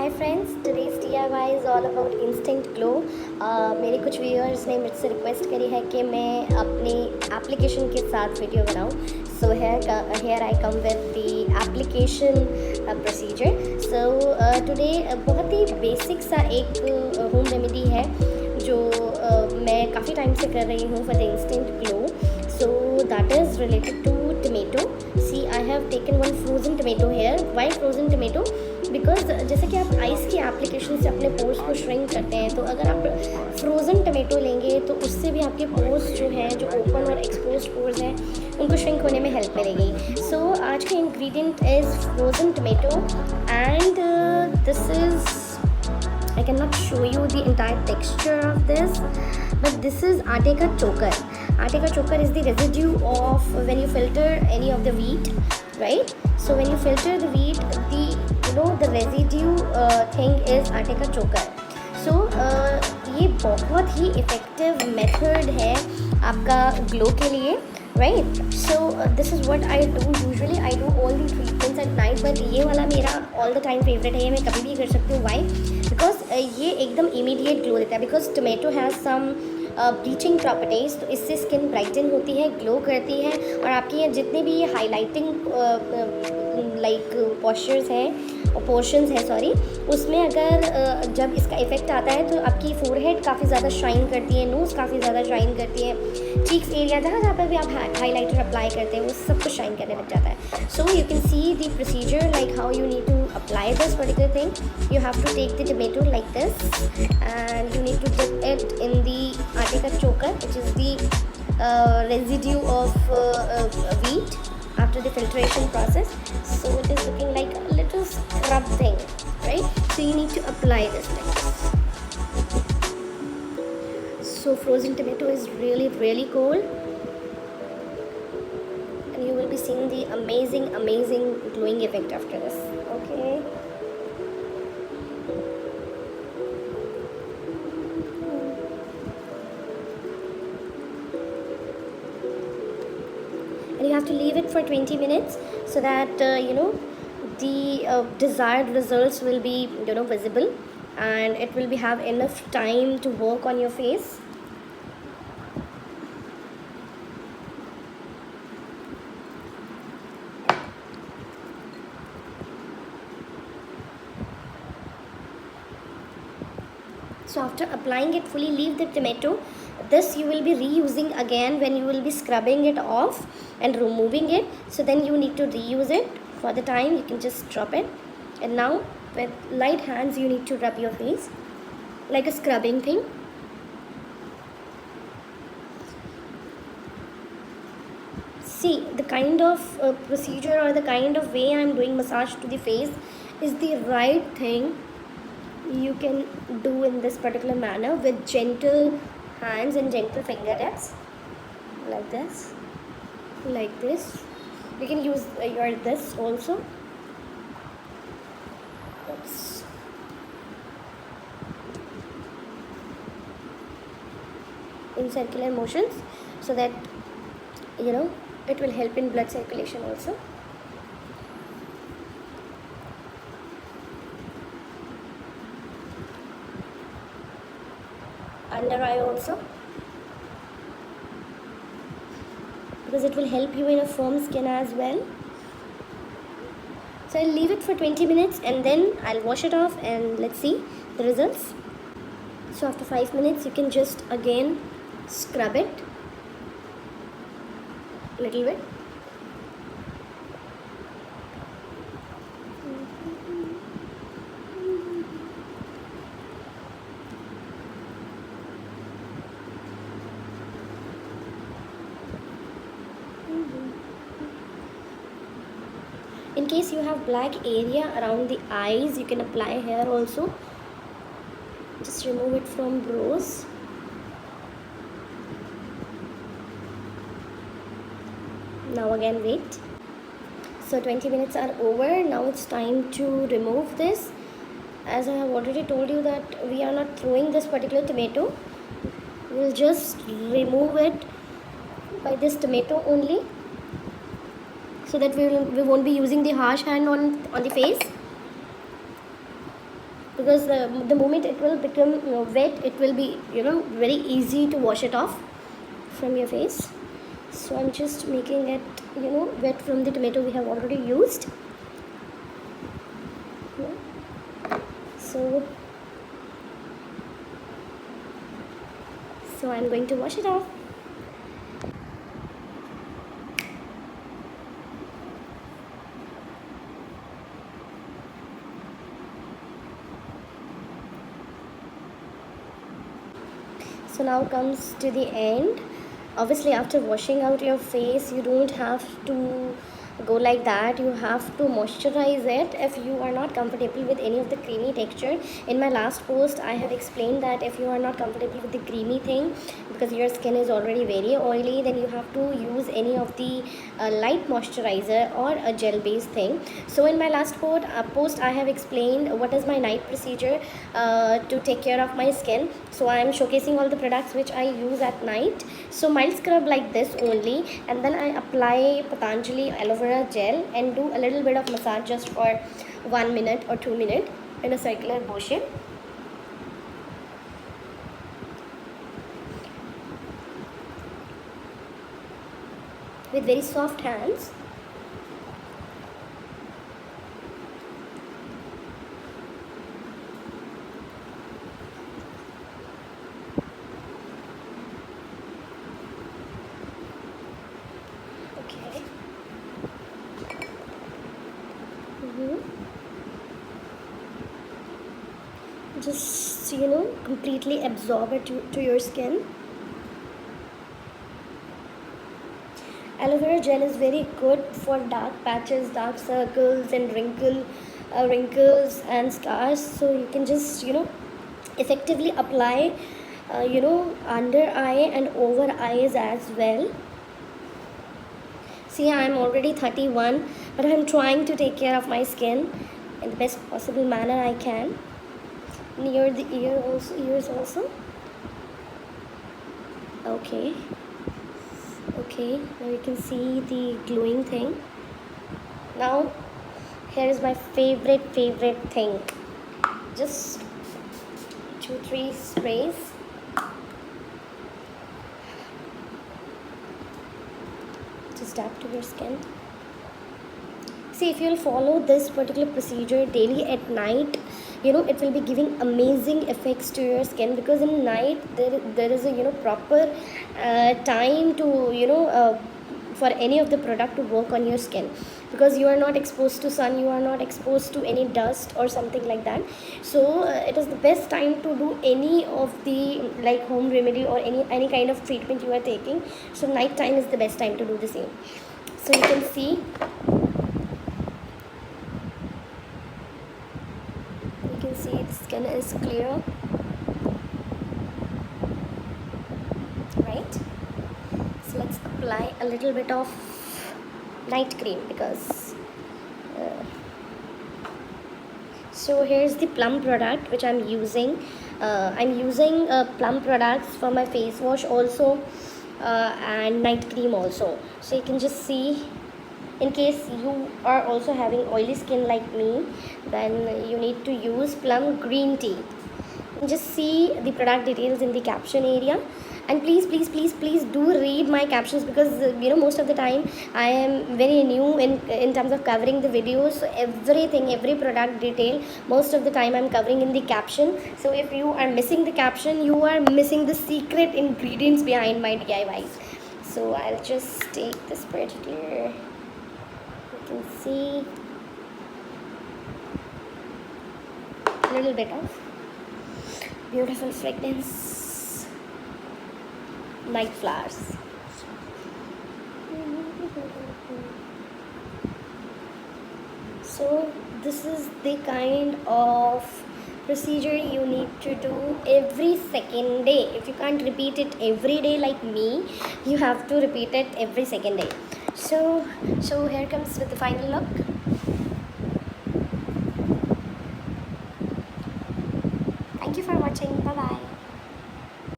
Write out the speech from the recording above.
Hi friends, today's DIY is all about instant glow. मेरे कुछ viewers ने मुझसे रिक्वेस्ट करी है कि मैं अपनी एप्लीकेशन के साथ वीडियो बनाऊं। So here I come with the application procedure. So today बहुत ही बेसिक सा एक होम रेमेडी है जो मैं काफ़ी टाइम से कर रही हूँ for the instant glow. So that is related to tomato. See I have taken one frozen tomato here. Why frozen tomato? Because जैसे कि आप आइस की एप्लीकेशन से अपने पोर्स को श्रिंक करते हैं, तो अगर आप फ्रोज़न टमेटो लेंगे तो उससे भी आपके पोर्स जो हैं, जो ओपन और एक्सपोज पोर्स हैं, उनको श्रिंक होने में हेल्प मिलेगी। सो आज का ingredient is frozen tomato and this is I cannot show you the entire texture of this, but this is आटे का चोकर. आटे का चोकर is the residue of when you filter any of the wheat, right? So when you filter the wheat, the residue thing is आटे का चोकर. So ये बहुत ही effective method है आपका ग्लो के लिए, right? So this is what I do usually. I do all the treatments at night, but ये वाला मेरा all the time favorite है. ये मैं कभी भी कर सकती हूँ. Why? बिकॉज ये एकदम इमीडिएट ग्लो देता है. Because tomato has some bleaching properties, तो इससे स्किन ब्राइटन होती है, ग्लो करती है, और आपके यहाँ जितने भी ये हाईलाइटिंग लाइक पॉस्चर्स हैं, पोर्शंस हैं सॉरी, उसमें अगर जब इसका इफेक्ट आता है तो आपकी फोरहेड काफ़ी ज़्यादा शाइन करती है, नोज़ काफ़ी ज़्यादा शाइन करती है, चीक्स एरिया जहाँ पर भी आप हाईलाइटर अप्लाई करते हैं वो सब कुछ शाइन करने लग जाता है. So you can see the procedure like how you need to apply this particular thing. You have to take the tomato like this and you need to dip it in the aate ka chokar, which is the residue of wheat after the filtration process. So it is looking like a little scrub thing, right? So you need to apply this like this. So frozen tomato is really cold and you will be seeing the amazing glowing effect after this. Okay. And you have to leave it for 20 minutes so that the desired results will be visible, and it will be have enough time to work on your face. So after applying it fully, leave the tomato. This you will be reusing again when you will be scrubbing it off and removing it. So then you need to reuse it. For the time you can just drop it, and now with light hands you need to rub your face like a scrubbing thing. See, the kind of procedure or the kind of way I am doing massage to the face is the right thing you can do in this particular manner with gentle hands and gentle fingertips like this. You can use your this also. Oops. In circular motions so that it will help in blood circulation also. Under eye also, because it will help you in a firm skin as well. So I'll leave it for 20 minutes and then I'll wash it off and let's see the results. So after 5 minutes you can just again scrub it a little bit. In case you have black area around the eyes, you can apply here also. Just remove it from brows. Now again wait. So 20 minutes are over. Now it's time to remove this. As I have already told you that we are not throwing this particular tomato. We'll just remove it by this tomato only, so that we won't be using the harsh hand on the face. because the moment it will become wet, it will be very easy to wash it off from your face. So I'm just making it wet from the tomato we have already used. So I'm going to wash it off. So now comes to the end. Obviously, after washing out your face, you don't have to go like that. You have to moisturize it if you are not comfortable with any of the creamy texture. In my last post, I have explained that if you are not comfortable with the creamy thing, because your skin is already very oily, then you have to use any of the light moisturizer or a gel based thing. So in my last post I have explained what is my night procedure to take care of my skin. So I am showcasing all the products which I use at night. So mild scrub like this only, and then I apply Patanjali aloe vera gel and do a little bit of massage just for 1 minute or 2 minutes in a circular motion. With very soft hands. Okay. Just completely absorb it to your skin. Aloe vera gel is very good for dark patches, dark circles, and wrinkles and scars. So you can just effectively apply under eye and over eyes as well. See, I am already 31, but I am trying to take care of my skin in the best possible manner I can. Near the ears also. Okay, now you can see the glowing thing. Now here is my favorite thing. Just 2-3 sprays. Just dab to your skin. See, if you'll follow this particular procedure daily at night, it will be giving amazing effects to your skin, because in night there is a proper time to for any of the product to work on your skin, because you are not exposed to sun, you are not exposed to any dust or something like that. So it is the best time to do any of the like home remedy or any kind of treatment you are taking. So night time is the best time to do the same. So you can see, the skin is clear, right? So let's apply a little bit of night cream, because so here's the Plum product which I'm using. I'm using Plum products for my face wash also, and night cream also. So you can just see, in case you are also having oily skin like me, then you need to use Plum green tea. Just see the product details in the caption area, and please do read my captions, because most of the time I am very new in terms of covering the videos. So every product detail, most of the time I'm covering in the caption. So if you are missing the caption, you are missing the secret ingredients behind my DIYs. So I'll just take this particular, you can see, a little bit of beautiful fragrance, night flowers. So this is the kind of procedure you need to do every second day. If you can't repeat it every day like me, you have to repeat it every second day. So here comes with the final look. Thank you for watching. Bye bye.